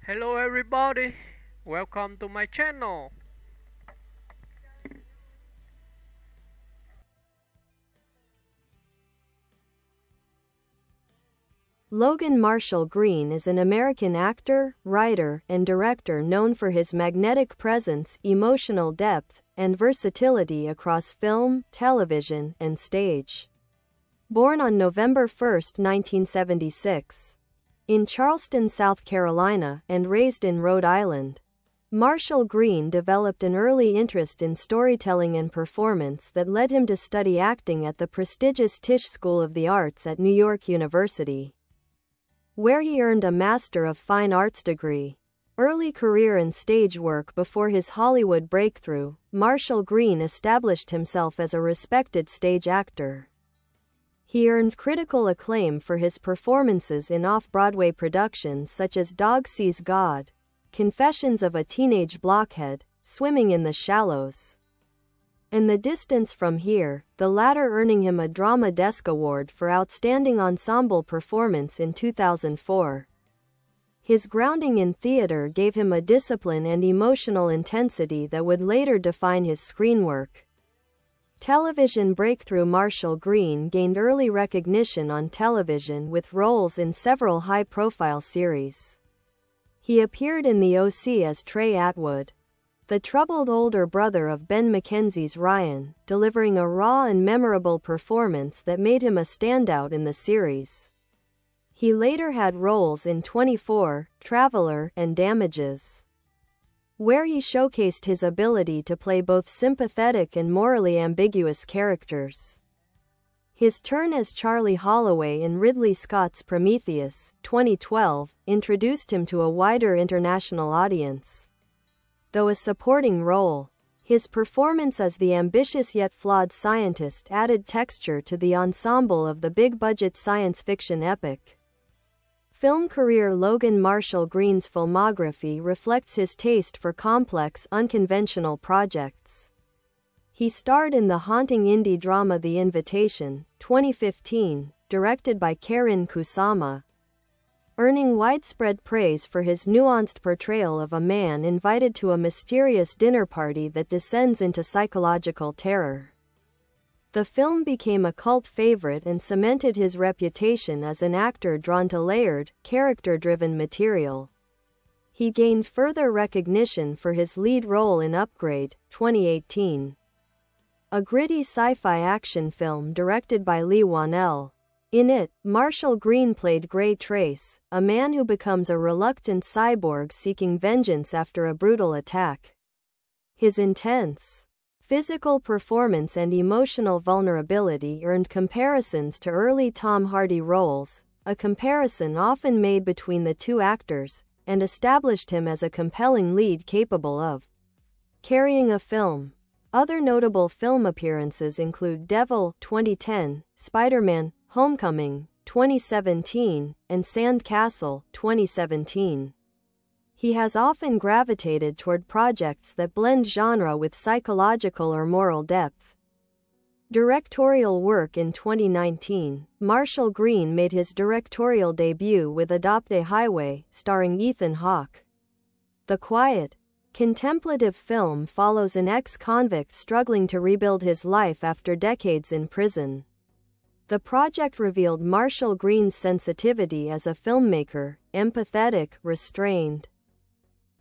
Hello everybody, welcome to my channel. Logan Marshall-Green is an American actor, writer, and director known for his magnetic presence, emotional depth, and versatility across film, television, and stage. Born on November 1, 1976, in Charleston, South Carolina, and raised in Rhode Island, Marshall-Green developed an early interest in storytelling and performance that led him to study acting at the prestigious Tisch School of the Arts at New York University, where he earned a Master of Fine Arts degree. Early career and stage work. Before his Hollywood breakthrough, Marshall-Green established himself as a respected stage actor. He earned critical acclaim for his performances in off-Broadway productions such as Dog Sees God, Confessions of a Teenage Blockhead, Swimming in the Shallows, and The Distance from Here, the latter earning him a Drama Desk Award for Outstanding Ensemble Performance in 2004. His grounding in theater gave him a discipline and emotional intensity that would later define his screen work. Television breakthrough. Marshall-Green gained early recognition on television with roles in several high-profile series. He appeared in The O.C. as Trey Atwood, the troubled older brother of Ben McKenzie's Ryan, delivering a raw and memorable performance that made him a standout in the series. He later had roles in 24, Traveler, and Damages, where he showcased his ability to play both sympathetic and morally ambiguous characters. His turn as Charlie Holloway in Ridley Scott's Prometheus, 2012, introduced him to a wider international audience. Though a supporting role, his performance as the ambitious yet flawed scientist added texture to the ensemble of the big-budget science fiction epic. Film career. Logan Marshall-Green's filmography reflects his taste for complex, unconventional projects. He starred in the haunting indie drama The Invitation, 2015, directed by Karyn Kusama, earning widespread praise for his nuanced portrayal of a man invited to a mysterious dinner party that descends into psychological terror. The film became a cult favorite and cemented his reputation as an actor drawn to layered, character-driven material. He gained further recognition for his lead role in Upgrade, 2018, a gritty sci-fi action film directed by Lee Whannell. In it, Marshall-Green played Gray Trace, a man who becomes a reluctant cyborg seeking vengeance after a brutal attack. His intense physical performance and emotional vulnerability earned comparisons to early Tom Hardy roles, a comparison often made between the two actors, and established him as a compelling lead capable of carrying a film. Other notable film appearances include Devil, 2010, Spider-Man: Homecoming, 2017, and Sandcastle, 2017. He has often gravitated toward projects that blend genre with psychological or moral depth. Directorial work. In 2019, Marshall-Green made his directorial debut with Adopt a Highway, starring Ethan Hawke. The quiet, contemplative film follows an ex-convict struggling to rebuild his life after decades in prison. The project revealed Marshall-Green's sensitivity as a filmmaker, empathetic, restrained,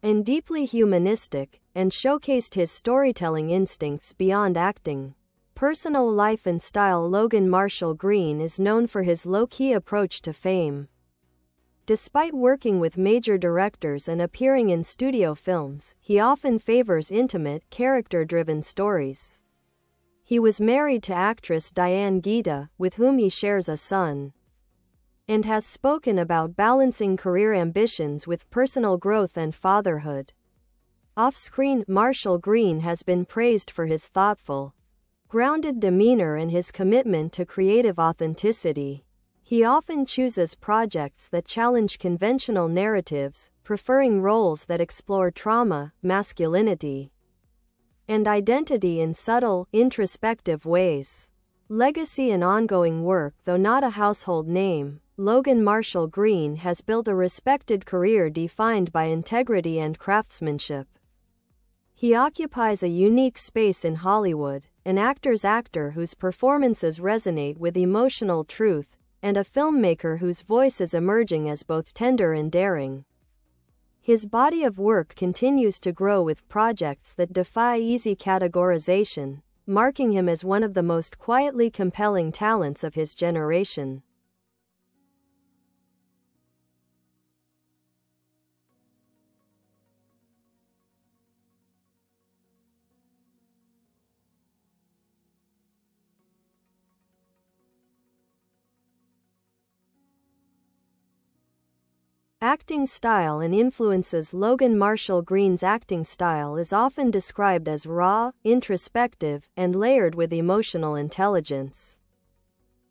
and deeply humanistic, and showcased his storytelling instincts beyond acting. Personal life and style. Logan Marshall-Green is known for his low-key approach to fame. Despite working with major directors and appearing in studio films, he often favors intimate, character-driven stories. He was married to actress Diane Gita, with whom he shares a son, and has spoken about balancing career ambitions with personal growth and fatherhood. Off-screen, Marshall-Green has been praised for his thoughtful, grounded demeanor and his commitment to creative authenticity. He often chooses projects that challenge conventional narratives, preferring roles that explore trauma, masculinity, and identity in subtle, introspective ways. Legacy and ongoing work. Though not a household name, Logan Marshall-Green has built a respected career defined by integrity and craftsmanship. He occupies a unique space in Hollywood, an actor's actor whose performances resonate with emotional truth, and a filmmaker whose voice is emerging as both tender and daring. His body of work continues to grow with projects that defy easy categorization, marking him as one of the most quietly compelling talents of his generation. Acting style and influences. Logan Marshall-Green's acting style is often described as raw, introspective, and layered with emotional intelligence.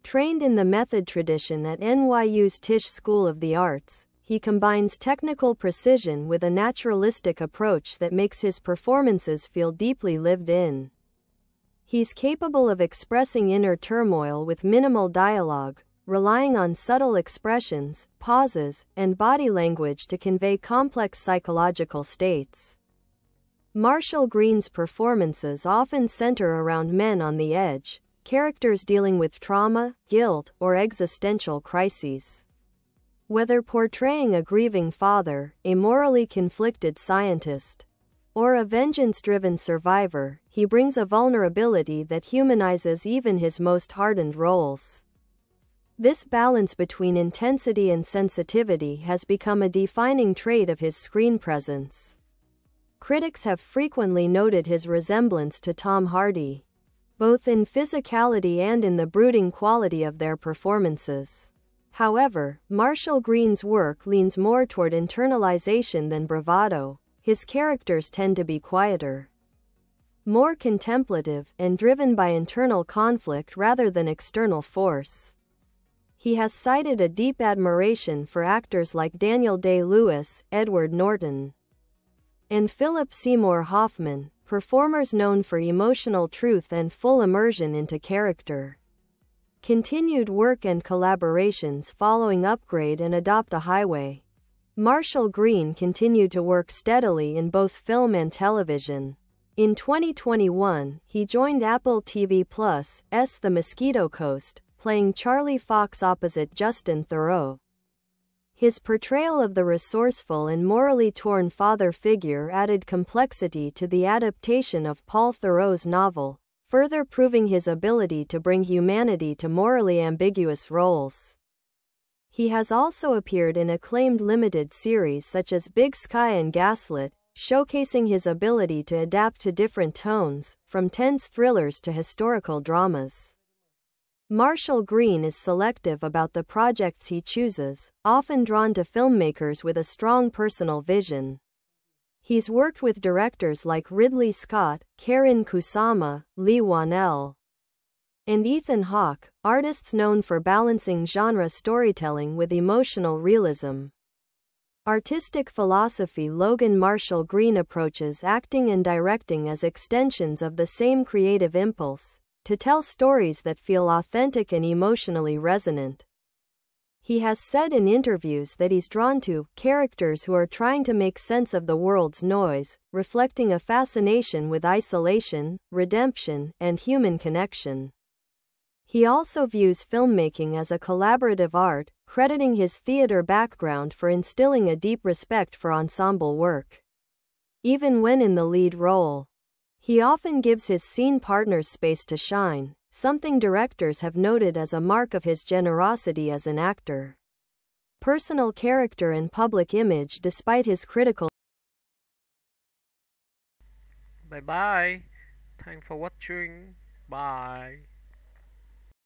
Trained in the method tradition at NYU's Tisch School of the Arts, he combines technical precision with a naturalistic approach that makes his performances feel deeply lived in. He's capable of expressing inner turmoil with minimal dialogue, relying on subtle expressions, pauses, and body language to convey complex psychological states. Marshall-Green's performances often center around men on the edge, characters dealing with trauma, guilt, or existential crises. Whether portraying a grieving father, a morally conflicted scientist, or a vengeance-driven survivor, he brings a vulnerability that humanizes even his most hardened roles. This balance between intensity and sensitivity has become a defining trait of his screen presence. Critics have frequently noted his resemblance to Tom Hardy, both in physicality and in the brooding quality of their performances. However, Marshall-Green's work leans more toward internalization than bravado. His characters tend to be quieter, more contemplative, and driven by internal conflict rather than external force. He has cited a deep admiration for actors like Daniel Day-Lewis, Edward Norton, and Philip Seymour Hoffman, performers known for emotional truth and full immersion into character. Continued work and collaborations following Upgrade and Adopt a Highway. Marshall-Green continued to work steadily in both film and television. In 2021, he joined Apple TV+'s The Mosquito Coast, playing Charlie Fox opposite Justin Theroux. His portrayal of the resourceful and morally torn father figure added complexity to the adaptation of Paul Theroux's novel, further proving his ability to bring humanity to morally ambiguous roles. He has also appeared in acclaimed limited series such as Big Sky and Gaslit, showcasing his ability to adapt to different tones, from tense thrillers to historical dramas. Marshall-Green is selective about the projects he chooses, often drawn to filmmakers with a strong personal vision. He's worked with directors like Ridley Scott, Karyn Kusama, Lee Whannell, and Ethan Hawke, artists known for balancing genre storytelling with emotional realism. Artistic philosophy. Logan Marshall-Green approaches acting and directing as extensions of the same creative impulse, to tell stories that feel authentic and emotionally resonant. He has said in interviews that he's drawn to characters who are trying to make sense of the world's noise, reflecting a fascination with isolation, redemption, and human connection. He also views filmmaking as a collaborative art, crediting his theater background for instilling a deep respect for ensemble work. Even when in the lead role, he often gives his scene partners space to shine, something directors have noted as a mark of his generosity as an actor. Personal character and public image. Despite his critical Bye bye. Thanks for watching. Bye.